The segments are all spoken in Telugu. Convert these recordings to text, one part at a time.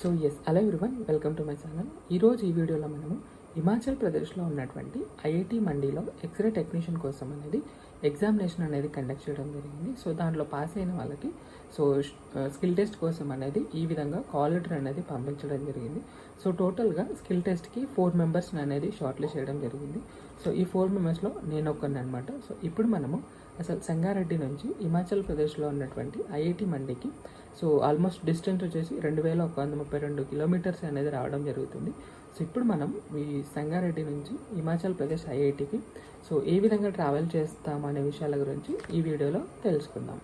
So hello everyone, welcome to my channel. ఈరోజు ఈ వీడియోలో మనము హిమాచల్ ప్రదేశ్లో ఉన్నటువంటి ఐఐటి మండీలో ఎక్స్రే టెక్నీషియన్ కోసం అనేది ఎగ్జామినేషన్ అనేది కండక్ట్ చేయడం జరిగింది. సో దాంట్లో పాస్ అయిన వాళ్ళకి స్కిల్ టెస్ట్ కోసం అనేది ఈ విధంగా కాల్ లెటర్ అనేది పంపించడం జరిగింది. సో టోటల్గా స్కిల్ టెస్ట్కి 4 మెంబర్స్ని అనేది షార్ట్ లిస్ట్ చేయడం జరిగింది. సో ఈ 4 మెంబర్స్లో నేను ఒక్కరిని అనమాట. సో ఇప్పుడు మనము అసలు సంగారెడ్డి నుంచి హిమాచల్ ప్రదేశ్లో ఉన్నటువంటి ఐఐటి మండీకి సో ఆల్మోస్ట్ డిస్టెన్స్ వచ్చేసి 2132 కిలోమీటర్స్ అనేది రావడం జరుగుతుంది. సో ఇప్పుడు మనం ఈ సంగారెడ్డి నుంచి హిమాచల్ ప్రదేశ్ ఐఐటికి సో ఏ విధంగా ట్రావెల్ చేస్తాం అనే విషయాల గురించి ఈ వీడియోలో తెలుసుకుందాం.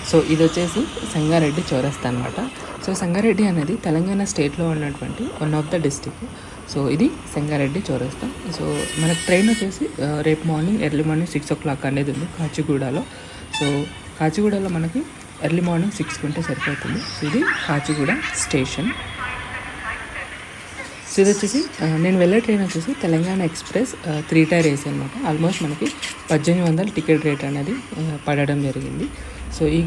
సో ఇది వచ్చేసి సంగారెడ్డి చౌరస్తా అనమాట. సో సంగారెడ్డి అనేది తెలంగాణ స్టేట్లో ఉన్నటువంటి one of the district. So ఇది సంగారెడ్డి చౌరస్తా. సో మనకు ట్రైన్ వచ్చేసి రేపు మార్నింగ్ ఎర్లీ మార్నింగ్ 6 o'clock అనేది ఉంది కాచిగూడలో. సో కాచిగూడలో మనకి ఎర్లీ మార్నింగ్ 6 ఉంటే సరిపోతుంది. సో ఇది కాచిగూడ స్టేషన్. సో ఇది వచ్చేసి నేను వెళ్ళే ట్రైన్ వచ్చేసి తెలంగాణ ఎక్స్ప్రెస్ 3 tier AC అనమాట. ఆల్మోస్ట్ మనకి 1800 టికెట్ రేట్ అనేది పడడం జరిగింది. సో ఈ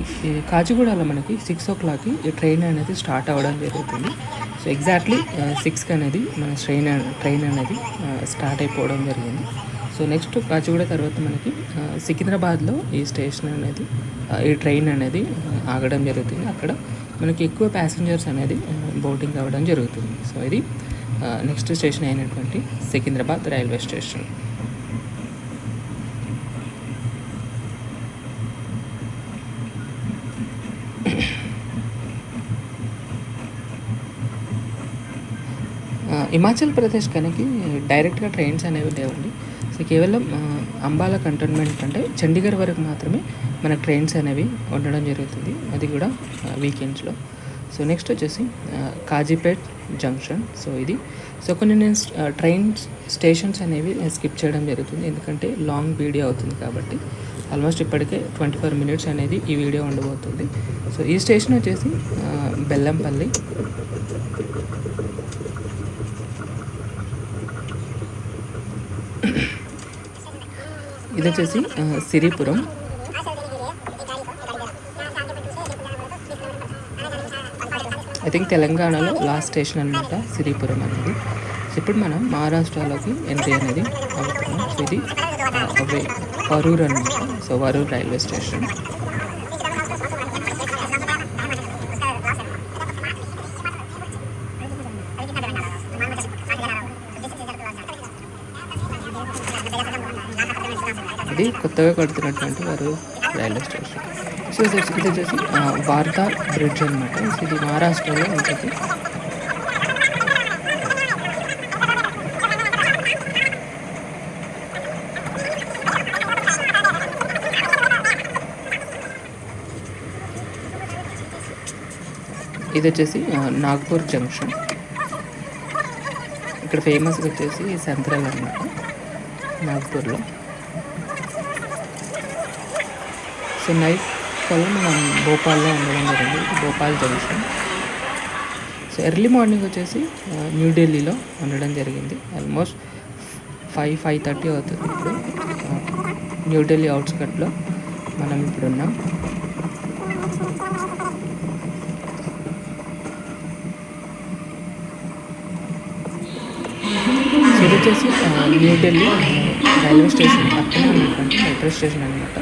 కాచిగూడలో మనకి 6 o'clock ఈ ట్రైన్ అనేది స్టార్ట్ అవ్వడం జరుగుతుంది. సో ఎగ్జాక్ట్లీ 6కి అనేది మన ట్రైన్ అనేది స్టార్ట్ అయిపోవడం జరిగింది. సో నెక్స్ట్ కాచిగూడ తర్వాత మనకి సికింద్రాబాద్లో ఈ స్టేషన్ అనేది ఈ ట్రైన్ అనేది ఆగడం జరుగుతుంది. అక్కడ మనకి ఎక్కువ ప్యాసింజర్స్ అనేది బోర్డింగ్ అవ్వడం జరుగుతుంది. సో ఇది నెక్స్ట్ స్టేషన్ అయినటువంటి సికింద్రాబాద్ రైల్వే స్టేషన్. హిమాచల్ ప్రదేశ్ కనుక డైరెక్ట్గా ట్రైన్స్ అనేవి లేవండి. సో కేవలం అంబాలా కంటోన్మెంట్ అంటే చండీగఢ్ వరకు మాత్రమే మనకు ట్రైన్స్ అనేవి ఉండడం జరుగుతుంది, అది కూడా వీకెండ్స్లో. సో నెక్స్ట్ వచ్చేసి కాజీపేట్ జంక్షన్. సో ఇది కొన్ని నేను ట్రైన్ స్టేషన్స్ అనేవి స్కిప్ చేయడం జరుగుతుంది, ఎందుకంటే లాంగ్ వీడియో అవుతుంది కాబట్టి. ఆల్మోస్ట్ ఇప్పటికే 24 minutes అనేది ఈ వీడియో ఉండబోతుంది. సో ఈ స్టేషన్ వచ్చేసి బెల్లంపల్లి. ఇది వచ్చేసి సిరిపురం. ఐ థింక్ తెలంగాణలో లాస్ట్ స్టేషన్ అనమాట సిరిపురం అనేది. సో ఇప్పుడు మనం మహారాష్ట్రలోకి ఎంట్రీ అనేది అవుతున్నాం. సో ఇది వరూర్ అనమాట. So Varur railway station. ఇది కొత్తగా కడుతున్నటువంటి వరూర్ రైల్వే స్టేషన్. సో ఇది వచ్చేసి వార్దా బ్రిడ్జ్ అనమాట. సో ఇది మహారాష్ట్రలో ఉంటుంది. ఇది వచ్చేసి నాగ్పూర్ జంక్షన్. ఇక్కడ ఫేమస్ వచ్చేసి సంత్రాల్ అనమాట నాగ్పూర్లో. సో నైట్ కల్లా మనం భోపాల్లో ఉండడం జరిగింది, Bhopal junction. So early morning వచ్చేసి న్యూఢిల్లీలో ఉండడం జరిగింది. ఆల్మోస్ట్ 5:30 అవుతుంది. ఇప్పుడు న్యూఢిల్లీ అవుట్స్కట్లో మనం ఇప్పుడు ఉన్నాం. సో ఇది వచ్చేసి న్యూఢిల్లీ రైల్వే స్టేషన్ పక్కనే ఉన్నటువంటి మెట్రో స్టేషన్ అనమాట.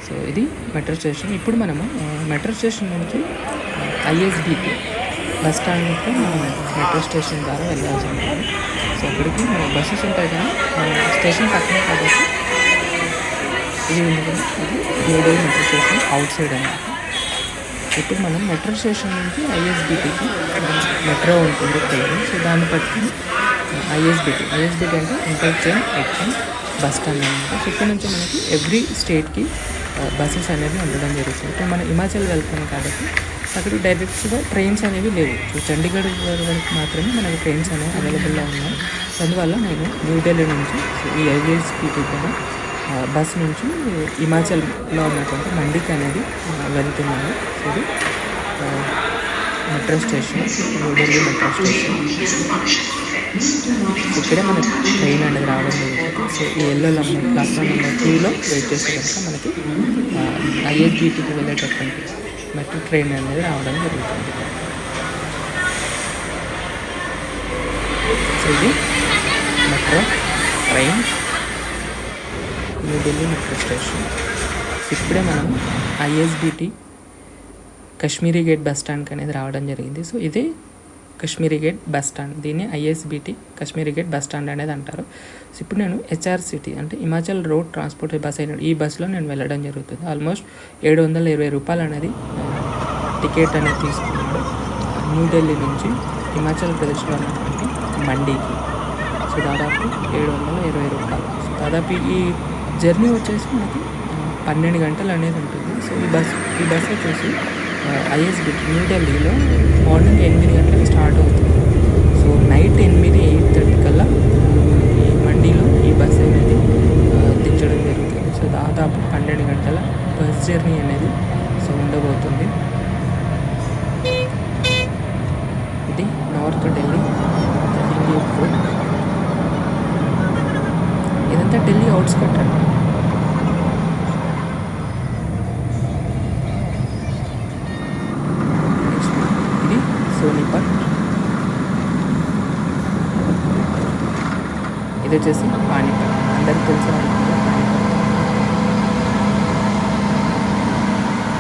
సో ఇది మెట్రో స్టేషన్. ఇప్పుడు మనము మెట్రో స్టేషన్ నుంచి ఐఎస్బికి బస్ స్టాండ్కి మనం మెట్రో స్టేషన్ ద్వారా వెళ్ళాల్సి ఉంటుంది. సో అక్కడికి బస్సెస్ ఉంటాయి కానీ స్టేషన్ పక్కనే కాబట్టి ఇది New Delhi metro station out side అనమాట. ఇప్పుడు మనం మెట్రో స్టేషన్ నుంచి ఐఎస్బికి మెట్రో ఉంటుంది ట్రైన్. సో దాన్ని పట్టుకుని ఐఎస్బిటి అంటే ఇంటర్చేంజ్ ఎక్స్చేంజ్ బస్ స్టాండ్ అనమాట. సో ఇక్కడ నుంచి మనకి ఎవ్రీ స్టేట్కి బస్సెస్ అనేవి ఉండడం జరుగుతుంది. ఇప్పుడు మనం హిమాచల్ వెళ్తున్నాం కాబట్టి అక్కడ డైరెక్ట్గా ట్రైన్స్ అనేవి లేవు. సో చండీగఢ్ వరకు మాత్రమే మనకు ట్రైన్స్ అనేవి అవైలబుల్గా ఉన్నాయి. సో అందువల్ల నేను న్యూఢిల్లీ నుంచి ఈ ఐఎస్బిటి ద్వారా బస్ నుంచి హిమాచల్లో ఉన్నటువంటి మండీకి అనేది వెళ్తున్నాను. ఇది metro station, New Delhi metro station. ఇక్కడే మనకి ట్రైన్ అనేది రావడం జరుగుతుంది. సో ఈ ఎల్లో ప్లాట్ఫామ్ నెంబర్ 2లో వెయిట్ చేస్తే కనుక మనకి ఐఎస్బిటికి వెళ్ళేటటువంటి మెట్రో ట్రైన్ అనేది రావడం జరుగుతుంది. ఇది metro train new Delhi metro station. ఇప్పుడే మనం ISBT కాశ్మీరీ గేట్ బస్ స్టాండ్కి అనేది రావడం జరిగింది. సో ఇదే కాశ్మీరీ గేట్ బస్ స్టాండ్, దీన్ని ISBT Kashmiri gate bus stand అనేది అంటారు. సో ఇప్పుడు నేను HRCT అంటే హిమాచల్ రోడ్ ట్రాన్స్పోర్ట్ బస్ అయిన ఈ బస్సులో నేను వెళ్ళడం జరుగుతుంది. ఆల్మోస్ట్ 720 రూపాయలు అనేది టికెట్ అనేది తీసుకున్నాడు న్యూఢిల్లీ నుంచి హిమాచల్ ప్రదేశ్లో ఉన్నటువంటి మండీకి. సో దాదాపు 720 రూపాయలు. సో దాదాపు ఈ జర్నీ వచ్చేసి మనకి 12 గంటలు అనేది ఉంటుంది. సో ఈ బస్ వచ్చేసి ISBT న్యూఢిల్లీలో మార్నింగ్ 8 గంటలకు స్టార్ట్ అవుతుంది. సో నైట్ 8:30 కల్లా ఈ మండీలో ఈ బస్ అనేది దించడం జరుగుతుంది. సో దాదాపు 12 గంటల బస్ జర్నీ అనేది సో ఉండబోతుంది. ఇది నార్త్ ఢిల్లీ రింగ్ రోడ్. ఇదంతా ఢిల్లీ అవుట్స్కట్ అండి. ఇది సోనిపట్. ఇది వచ్చేసి పానీపట్. అందరికి తెలిసిన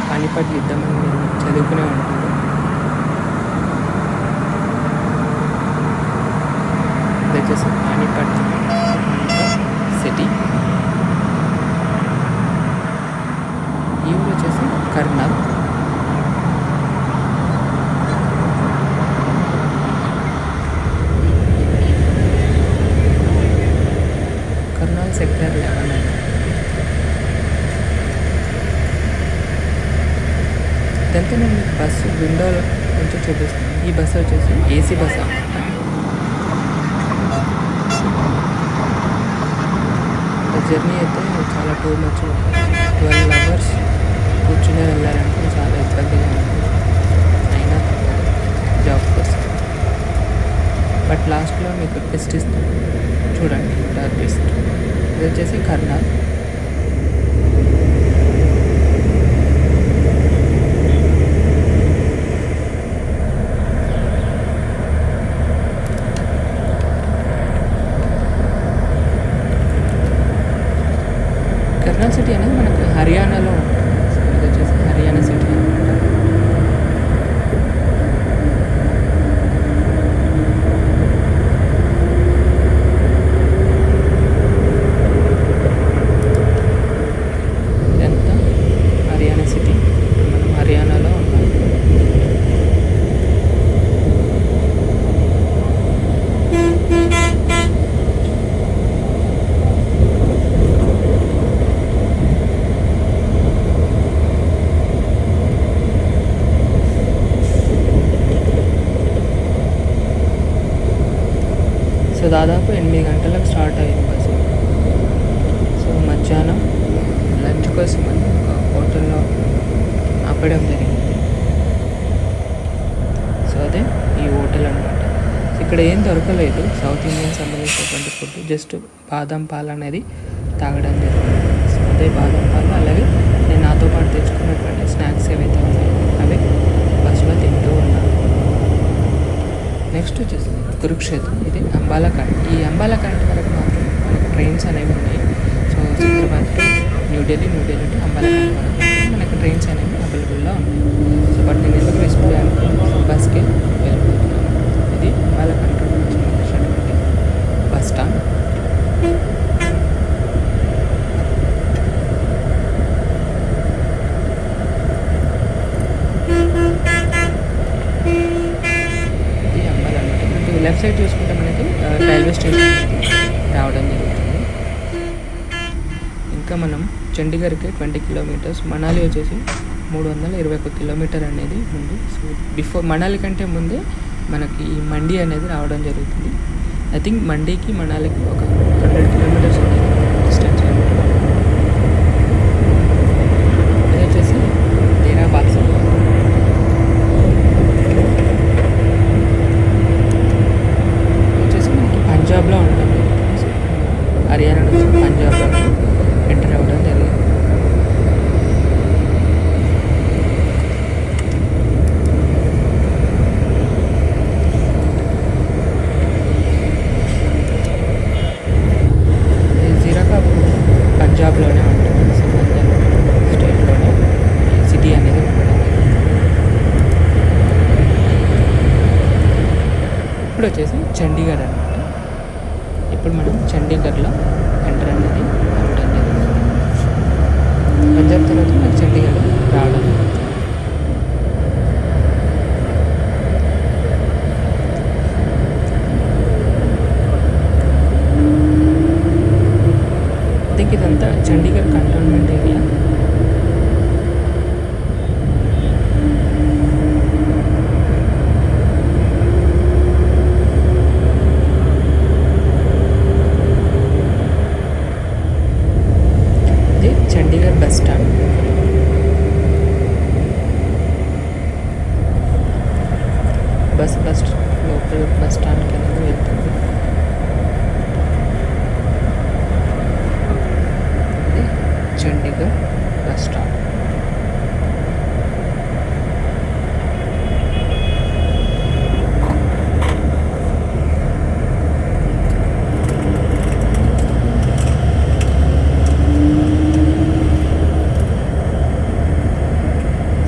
పానీపట్ యుద్ధం అని మీరు చదువుకునే ఉంటుంది. ఇది వచ్చేసి పానీపట్ సిటీ. ఈ ఊరు వచ్చేసి కర్నల్. సెక్టర్ 11. ఇదంతా నేను మీకు బస్సు విండోలో కొంచెం చూపిస్తాను. ఈ బస్సు వచ్చేసి AC బస్ అన్నమాట. జర్నీ అయితే చాలా టూ మచ్, 12 అవర్స్ కూర్చునే వెళ్ళాలంటే చాలా ఇబ్బందిగా ఉంటుంది. అయినా జాబ్ కోసం. బట్ లాస్ట్లో మీకు టెస్ట్ ఇస్తాను చూడండి. టెస్ట్ ఇది వచ్చేసి కర్నల్. కర్నల్ సిటీ అనేది మనకు హర్యానాలో ఉంటుంది. ఇది వచ్చేసి హర్యానా సిటీ అనమాట. సో దాదాపు 8 గంటలకు స్టార్ట్ అయ్యింది బస్సు. సో మధ్యాహ్నం లంచ్ కోసం అని ఒక హోటల్లో ఆపడం జరిగింది. సో అదే ఈ హోటల్ అనమాట. ఇక్కడ ఏం దొరకలేదు సౌత్ ఇండియన్ సంబంధించినటువంటి ఫుడ్. జస్ట్ బాదం పాలు అనేది తాగడం జరిగింది. సో అదే బాదం పాలు, అలాగే నేను నాతో పాటు తెచ్చుకున్నటువంటి స్నాక్స్ ఏవైతే ఉన్నాయో అవి బస్సులో తింటూ ఉన్నాను. నెక్స్ట్ వచ్చేసి కురుక్షేత్రం. ఇది అంబాలాఖండ్. ఈ అంబాలాఖండ్ వరకు మాత్రం మనకు ట్రైన్స్ అనేవి ఉన్నాయి. So Secunderabad to New Delhi, New Delhi to Ambala Cantt వరకు మనకు ట్రైన్స్ అనేవి అవైలబుల్గా ఉన్నాయి. సో బట్ నేను ఎందుకు రిస్క్ అనుకున్నాను, బస్కే వెళ్ళిపోతున్నాను. ఇది అంబాలాఖండ్ సంబంధించినటువంటి బస్ స్టాండ్. లెఫ్ట్ సైడ్ చూసుకుంటే మనకి రైల్వే స్టేషన్ రావడం జరుగుతుంది. ఇంకా మనం చండీగఢ్కి 20 కిలోమీటర్స్, మనాలి వచ్చేసి 321 కిలోమీటర్ అనేది ఉంది. సో బిఫోర్ మనాలి కంటే ముందే మనకి ఈ మండీ అనేది రావడం జరుగుతుంది. ఐ థింక్ మండీకి మనాలికి ఒక 100 కిలోమీటర్స్ అనేది డిస్టెన్స్. ఇది వచ్చేసి దేరా బాక్స్. పంజాబ్లో ఉంటుంది. హర్యానా నుంచి పంజాబ్లో ఎంటర్ అవ్వడం జరిగింది. ఇప్పుడు వచ్చేసి చండీగఢ్ అనమాట. ఇప్పుడు మనం చండీగఢ్లో ఎంటర్ అనేది అవ్వడం జరిగింది. పంజాబ్ తర్వాత మనకి చండీగఢ్ రావడం జరుగుతుంది. ఇదంతా చండీగఢ్ కంటోన్మెంట్ ఏరియా. ఇది చండీగఢ్ బస్ స్టాండ్. బస్ లోపల బస్ స్టాండ్కి అనేది వెళ్తుంది. Chandigarh bus stop.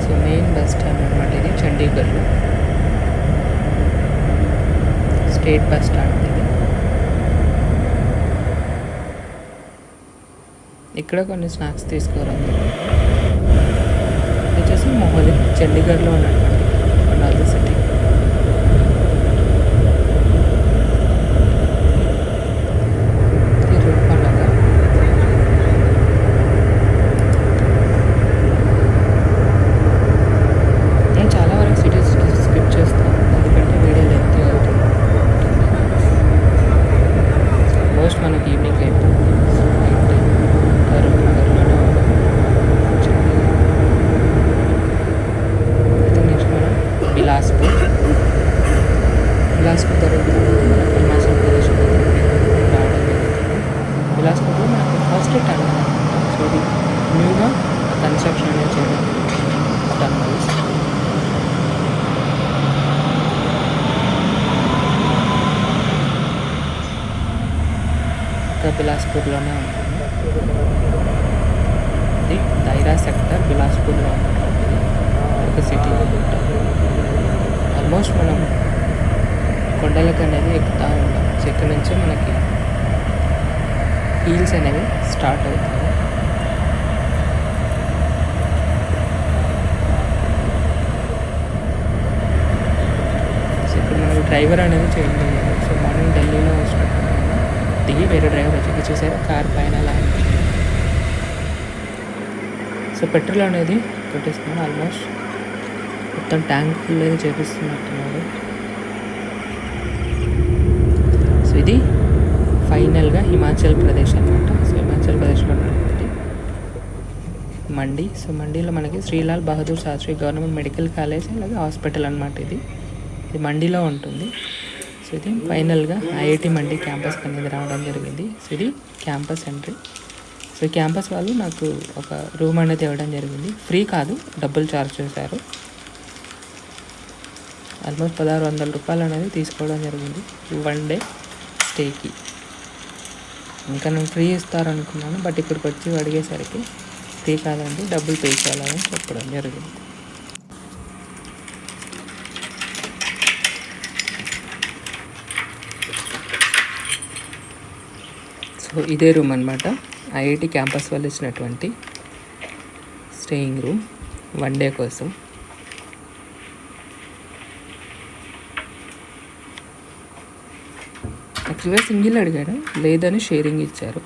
So main bus stand అనమాట ఇది చండీగఢ్లో. స్టేట్ బస్ స్టాండ్ ఇది. ఇక్కడ కొన్ని స్నాక్స్ తీసుకోవడం వచ్చేసి మొహల్లీ, చండీగఢ్లో ఉన్నటువంటి one of the city. Rupnagar. నేను చాలా వరకు సిటీస్ స్కిప్ చేస్తాను ఎందుకంటే వీడియో లెంత్ అవుతుంది. ఆల్మోస్ట్ మనకి ఈవినింగ్ అయిపోతుంది. బిలాస్పూర్ తర్వాత మనకి హిమాచల్ ప్రదేశ్ రావడం జరుగుతుంది. బిలాస్పూర్లో మనకి ఫస్ట్ టన్నల్. సో ఇది న్యూగా కన్స్ట్రక్షన్ అనేది చేయడం టన్నల్స్. ఇంకా బిలాస్పూర్లోనే ఉంటుంది. ఇది దైరా సెక్టర్ బిలాస్పూర్లో ఉన్నటువంటి ఒక సిటీ. ఆల్మోస్ట్ మనం కొండలకు అనేది ఎక్కుతూ ఉంటాం. సో ఇక్కడ నుంచి మనకి హీల్స్ అనేవి స్టార్ట్ అవుతాయి. సో ఇక్కడ మనకి డ్రైవర్ అనేది చేంజ్ అయ్యారు. సో మార్నింగ్ ఢిల్లీలో వచ్చినట్టు దిగి వేరే డ్రైవర్ వచ్చి చూసారా కార్ పైన అలా ఉంది. సో పెట్రోల్ అనేది కొట్టేస్తున్నాడు. ఆల్మోస్ట్ మొత్తం ట్యాంక్ ఫుల్ అయితే చేపిస్తున్నట్టున్నాడు. సో ఇది ఫైనల్గా హిమాచల్ ప్రదేశ్ అనమాట. సో హిమాచల్ ప్రదేశ్లో ఉన్నటువంటి మండి. సో మండీలో మనకి Shri Lal Bahadur Shastri government medical college అలాగే హాస్పిటల్ అనమాట. ఇది మండీలో ఉంటుంది. సో ఇది ఫైనల్గా ఐఐటి మండి క్యాంపస్ అనేది రావడం జరిగింది. సో ఇది క్యాంపస్ ఎంట్రీ. సో క్యాంపస్ వాళ్ళు నాకు ఒక రూమ్ అనేది ఇవ్వడం జరిగింది. ఫ్రీ కాదు, డబ్బులు ఛార్జ్ చేశారు. ఆల్మోస్ట్ 1600 రూపాయలు అనేది తీసుకోవడం జరిగింది వన్ డే స్టేకి. ఇంకా నేను ఫ్రీ ఇస్తారనుకున్నాను, బట్ ఇక్కడికి వచ్చి అడిగేసరికి ఫ్రీ కాదండి, డబ్బులు పే చేయాలని చెప్పడం జరిగింది. సో ఇదే రూమ్ అనమాట, ఐఐటి క్యాంపస్ వాళ్ళు ఇచ్చినటువంటి స్టేయింగ్ రూమ్ వన్ డే కోసం. యాక్చువల్గా సింగిల్ అడిగాను, లేదని షేరింగ్ ఇచ్చారు.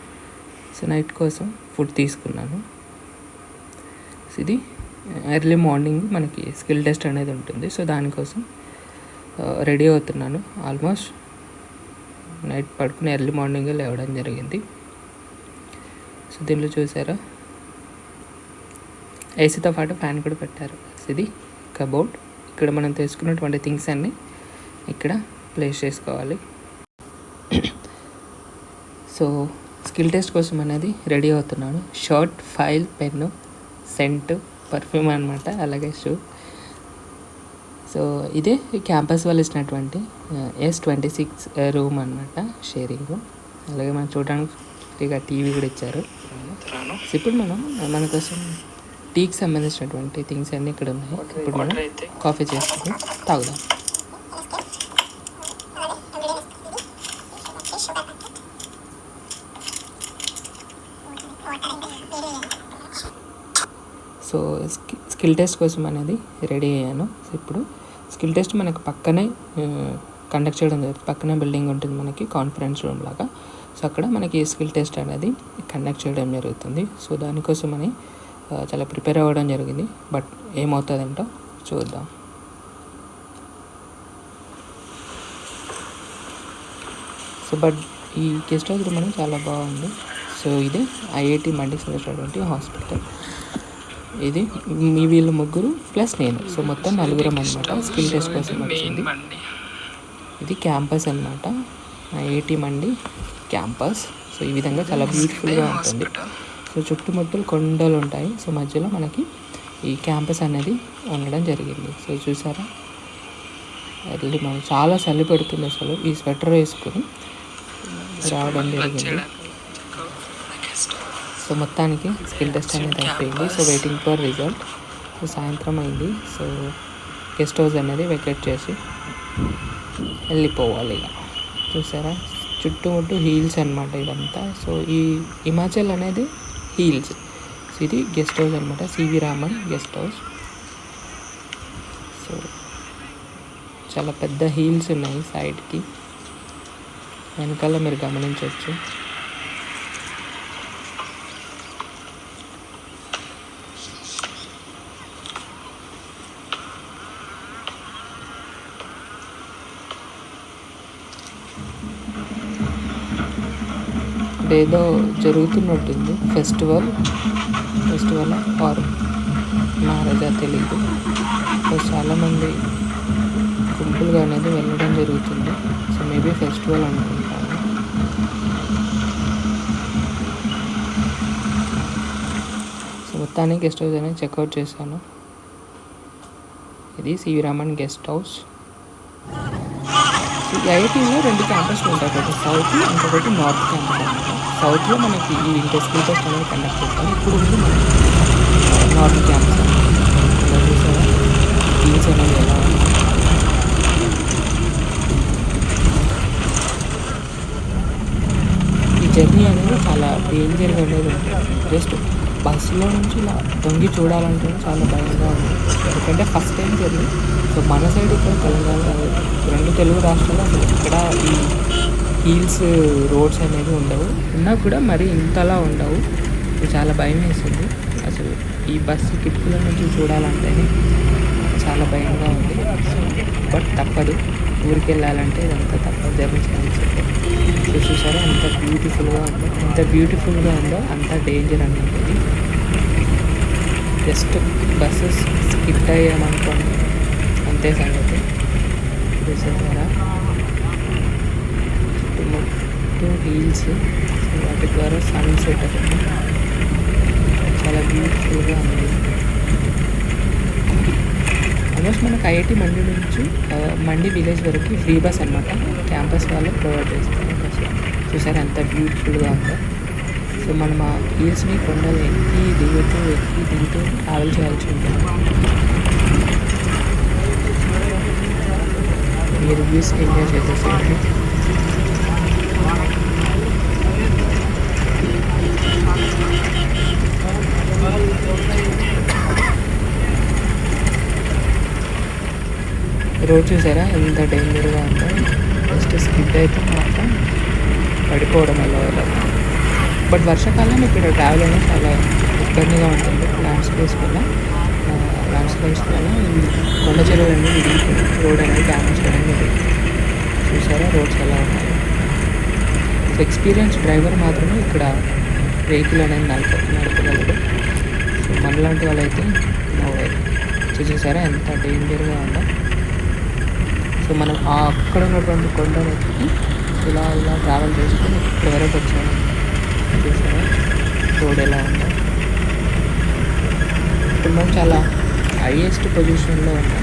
సో నైట్ కోసం ఫుడ్ తీసుకున్నాను. సో ఇది ఎర్లీ మార్నింగ్ మనకి స్కిల్ టెస్ట్ అనేది ఉంటుంది. సో దానికోసం రెడీ అవుతున్నాను. ఆల్మోస్ట్ నైట్ పడుకుని ఎర్లీ మార్నింగే లేవడం జరిగింది. సో దీనిలో చూసారా ఏసీతో పాటు ఫ్యాన్ కూడా పెట్టారు. సో ఇది కబోర్డ్. ఇక్కడ మనం తీసుకున్నటువంటి థింగ్స్ అన్నీ ఇక్కడ ప్లేస్ చేసుకోవాలి. సో స్కిల్ టెస్ట్ కోసం అనేది రెడీ అవుతున్నాను. Shirt, file, pen, scent, perfume అనమాట, అలాగే షూ. సో ఇదే క్యాంపస్ వాళ్ళు ఇచ్చినటువంటి S26 రూమ్ అనమాట, షేరింగ్ రూమ్. అలాగే మనం చూడడానికి ఫ్రీగా టీవీ కూడా ఇచ్చారు. సో ఇప్పుడు మన కోసం టీకి సంబంధించినటువంటి థింగ్స్ అన్నీ ఇక్కడ ఉన్నాయి. ఇప్పుడు మనం కాఫీ చేసుకుని తాగుదాం. సో స్కిల్ టెస్ట్ కోసం అనేది రెడీ అయ్యాను. సో ఇప్పుడు స్కిల్ టెస్ట్ మనకు పక్కనే కండక్ట్ చేయడం జరుగుతుంది. పక్కనే బిల్డింగ్ ఉంటుంది మనకి, కాన్ఫరెన్స్ రూమ్ లాగా. సో అక్కడ మనకి స్కిల్ టెస్ట్ అనేది కండక్ట్ చేయడం జరుగుతుంది. సో దానికోసమని చాలా ప్రిపేర్ అవ్వడం జరిగింది. బట్ ఏమవుతుందంటో చూద్దాం. సో బట్ ఈ గెస్ట్ హౌస్ రూమ్ అనేది చాలా బాగుంది. సో ఇది ఐఐటి మండి సంబంధించినటువంటి హాస్పిటల్. ఇది వీళ్ళు ముగ్గురు ప్లస్ నేను, సో మొత్తం నలుగురం అనమాట స్కిల్ టెస్ట్ కోసం వచ్చింది. ఇది క్యాంపస్ అనమాట, ఐఐటి మండి క్యాంపస్. సో ఈ విధంగా చాలా బ్యూటిఫుల్గా ఉంటుంది. సో చుట్టుముట్టలు కొండలు ఉంటాయి. సో మధ్యలో మనకి ఈ క్యాంపస్ అనేది ఉండడం జరిగింది. సో చూసారా, అది మనకు చాలా చలి పెడుతుంది. అసలు ఈ స్వెటర్ వేసుకొని రావడం జరిగింది. సో మొత్తానికి స్కిల్ టెస్ట్ అనేది అయిపోయింది. So waiting for result. So సాయంత్రం అయింది. సో గెస్ట్ హౌస్ అనేది వెకేట్ చేసి వెళ్ళిపోవాలి ఇక. చూసారా, చుట్టుముట్టు హీల్స్ అనమాట ఇదంతా. సో ఈ హిమాచల్ అనేది హీల్స్. సో ఇది గెస్ట్ హౌస్ అనమాట, CV Raman guest house. So చాలా పెద్ద హీల్స్ ఉన్నాయి సైడ్కి, వెనకాల మీరు గమనించవచ్చు. ఏదో జరుగుతున్నట్టుంది, ఫెస్టివల్ ఆర్ మ్యారేజా తెలీదు. సో చాలామంది గుంపులుగా అనేది వెళ్ళడం జరుగుతుంది. సో మేబీ ఫెస్టివల్ అనుకుంటాను. సో మొత్తానికి గెస్ట్ హౌస్ అనేది చెక్అవుట్ చేశాను. ఇది సివి రామన్ గెస్ట్ హౌస్. ఐఐటీలో 2 క్యాంపస్లు ఉంటాయి, ఒకటి సౌత్, ఇంకొకటి నార్త్ క్యాంపస్ అనమాట. సౌత్లో మనకి ఈ స్కిల్ టెస్ట్ అనేది కండక్ట్ చేస్తాం. ఇప్పుడు ఉంది మనకి నార్త్ క్యాంపస్ అనమాట. చూసారా హీల్స్ అనేది ఎలా ఉంది. ఈ జర్నీ అనేది చాలా డేంజర్గా అనేది ఉంటుంది. జస్ట్ బస్సులో నుంచి ఇలా తొంగి చూడాలంటే చాలా భయంగా ఉంది, ఎందుకంటే ఫస్ట్ టైం జర్నీ. సో మన సైడ్ ఇక్కడ తెలంగాణ, 2 తెలుగు రాష్ట్రాల్లో అసలు ఇక్కడ ఈ హీల్స్ రోడ్స్ అనేవి ఉండవు, ఉన్నా కూడా మరి ఇంతలా ఉండవు. చాలా భయం వేస్తుంది అసలు. ఈ బస్సు కిటికీల నుంచి చూడాలంటేనే చాలా భయంగా ఉంది. బట్ తప్పదు, ఊరికి వెళ్ళాలంటే ఇదంతా తప్పదు, జర్నీ చేయాల్సిందే. సో చూసారా ఎంత బ్యూటిఫుల్గా ఉందో, అంత డేంజర్ అనేది. జస్ట్ బస్సెస్ స్కిట్ అయ్యామనుకోండి, అంతే సంగతి. చూసారా చుట్టుముట్టు హీల్స్, వాటి ద్వారా సన్సెట్ అనేది చాలా బ్యూటిఫుల్గా ఉంది. ఆల్మోస్ట్ మనకు ఐఐటి మండి నుంచి మండి విలేజ్ వరకు ఫ్రీ బస్ అనమాట, క్యాంపస్ వాళ్ళు ప్రొవైడ్ చేస్తారు బస్సు. చూసారా ఎంత బ్యూటిఫుల్గా ఉందో. సో మనం ఆ హీల్స్ని కొండలు ఎక్కి దిగుతూ ట్రావెల్ చేయాల్సి ఉంటుంది. ఈ రివ్యూస్ ఎంజాయ్ చేసేసేయండి. రోడ్ చూసారా ఎంత డేంజర్గా ఉందో. జస్ట్ స్కిడ్ అయితే మాత్రం పడిపోవడం ఎలా. బట్ వర్షాకాలం ఇక్కడ ట్రావెల్ అనేది చాలా ఇబ్బందిగా ఉంటుంది. ల్యాండ్స్కేప్స్ వల్ల కొండ చెరువు అనేది విడిగిపోయి రోడ్ అనేది డ్యామేజ్ చేయడం జరిగింది. చూసారా రోడ్స్ ఎలా ఉన్నాయి. సో ఎక్స్పీరియన్స్ డ్రైవర్ మాత్రమే ఇక్కడ వెహికల్ అనేది నడపగలరు. సో మనలాంటి వాళ్ళైతే చూసారా ఎంత డేంజర్గా ఉందో. సో మనం అక్కడ ఉన్నటువంటి కొండను ఎక్కి ఇలా ట్రావెల్ చేసుకొని ఇక్కడ వరకు వచ్చాము. చూసారా రోడ్ ఎలా ఉందో. ఇప్పుడు మనం చాలా హైయెస్ట్ పొజిషన్లో ఉన్నాం,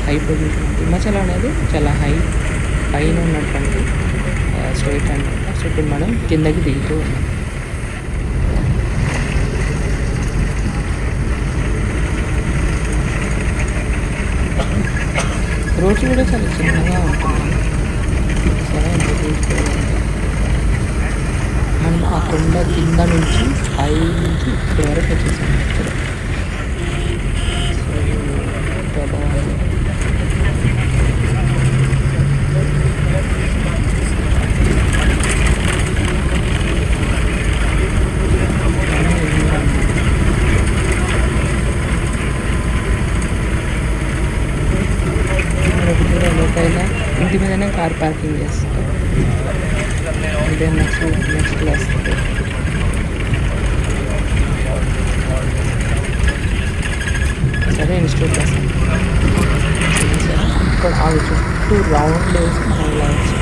హై పొజిషన్. హిమాచల్ అనేది చాలా పైన ఉన్నటువంటి స్టేట్ అనమాట. సో ఇప్పుడు మనం కిందకి దిగుతూ ఉన్నాం. రోడ్స్ కూడా చాలా చిన్నగా ఉంటుంది. సరే ఎంత బ్యూటిఫుల్గా ఉంది. మనం ఆ కొండ కింద నుంచి పై నుంచి ఇక్కడి వరకు వచ్చేసాం. ఇంటి మీదనే కార్ పార్కింగ్ చేస్తారు. ఇదే నెక్స్ట్ క్లాస్. సరే ఇన్స్టిట్యూట్ బస్ ఇక్కడ అవి చుట్టూ రౌండ్ వేసి మనం ఇలా వచ్చి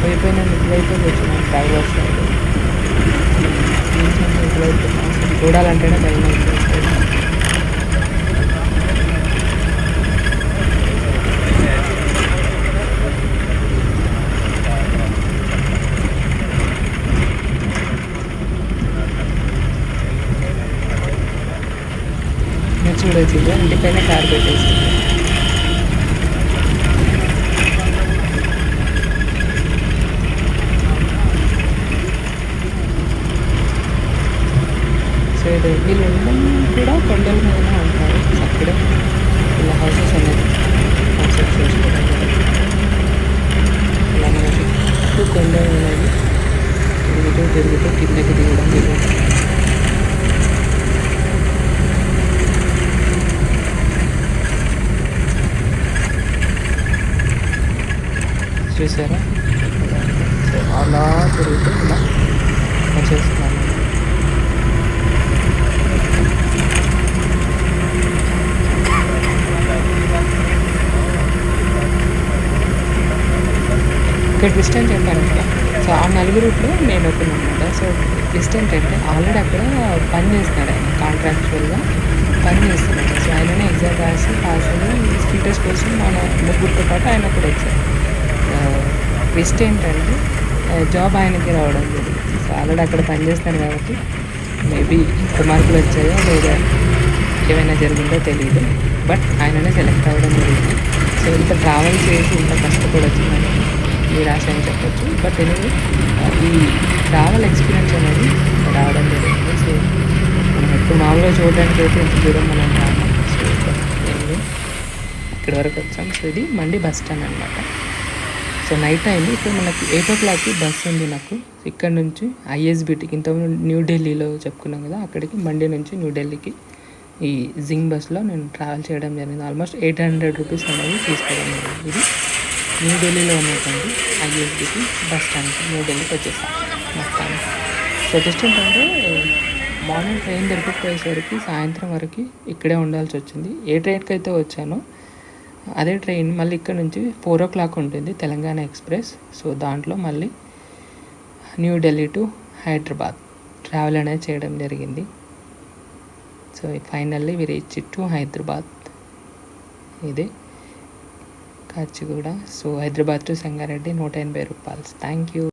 అయిపోయిన ఇటువైపు వచ్చినాం డ్రైవర్ సైడ్. ఇటువైపు చూడాలంటేనే భయం అయిపోతుంది. చూడొచ్చు ఇంటిపైన కార్ పెట్టేసి సో ఇది వీళ్ళు ఉండడం కూడా కొండల మీదనే ఉంటారు. అక్కడే ఇలా హౌసెస్ అనేది కన్స్ట్రక్ట్ చేసుకోవడం ఇలా మనకి చుట్టూ కొండలు అనేది తిరుగుతూ కిందకి దిగడం జరుగుతుంది. చూసారా అలా తిరుగుతూ ఇలా వచ్చేస్తున్నాను. ఇక్కడ ట్విస్ట్ అని చెప్పాను కదా. సో ఆ నలుగురులో నేను ఒకనమాట. సో ట్విస్ట్ ఏంటంటే ఆల్రెడీ అక్కడ పని చేస్తున్నాడు ఆయన, కాంట్రాక్చువల్గా పని చేస్తున్నాడు. సో ఆయననే ఎగ్జామ్ రాసి పాస్ అయ్యి స్కూటర్స్ కోసం మన ముగ్గురితో పాటు ఆయన కూడా వచ్చారు. ట్విస్ట్ ఏంటంటే జాబ్ ఆయనకి రావడం జరిగింది. సో ఆల్రెడీ అక్కడ పనిచేస్తాను కాబట్టి మేబీ ఇంత మార్కులు వచ్చాయో లేదా ఏమైనా జరిగిందో తెలియదు, బట్ ఆయననే సెలెక్ట్ అవ్వడం జరిగింది. సో ఇంత ట్రావెల్ చేసి ఇంత కష్టపడి వచ్చిందని నిరాశ అని చెప్పచ్చు. బట్ ఎనివే ఈ ట్రావెల్ ఎక్స్పీరియన్స్ అనేది రావడం జరిగింది. సో మనం ఎప్పుడు మామూలుగా చూడడానికి అయితే ఇంత దూరం మనం రాము. సో ఎనివే ఇక్కడి వరకు వచ్చాం. సో ఇది మండి బస్ స్టాండ్ అనమాట. సో నైట్ అయింది. ఇప్పుడు మనకి 8 o'clock బస్సు ఉంది నాకు ఇక్కడ నుంచి ఐఎస్బిటీకి. ఇంతకుముందు న్యూఢిల్లీలో చెప్పుకున్నాం కదా, అక్కడికి మండి నుంచి న్యూఢిల్లీకి ఈ జింగ్ బస్లో నేను ట్రావెల్ చేయడం జరిగింది. ఆల్మోస్ట్ 800 rupees అనేది తీసుకోవడం జరిగింది. ఇది న్యూఢిల్లీలో ఉన్నటువంటి ఐఎస్బిటీ బస్ స్టాండ్కి న్యూఢిల్లీకి వచ్చేసాను మొత్తానికి. సో జస్ట్ ఏంటంటే మార్నింగ్ ట్రైన్ దొరికిపోయేసరికి సాయంత్రం వరకు ఇక్కడే ఉండాల్సి వచ్చింది. ఏ ట్రైన్కి అయితే వచ్చానో అదే ట్రైన్ మళ్ళీ ఇక్కడ నుంచి 4 o'clock ఉంటుంది, తెలంగాణ ఎక్స్ప్రెస్. సో దాంట్లో మళ్ళీ న్యూఢిల్లీ టు హైదరాబాద్ ట్రావెల్ అనేది చేయడం జరిగింది. So finally we reach to Hyderabad. ఇదే కాచిగూడ. సో హైదరాబాద్ టు సంగారెడ్డి 180 రూపాయలు. Thank you.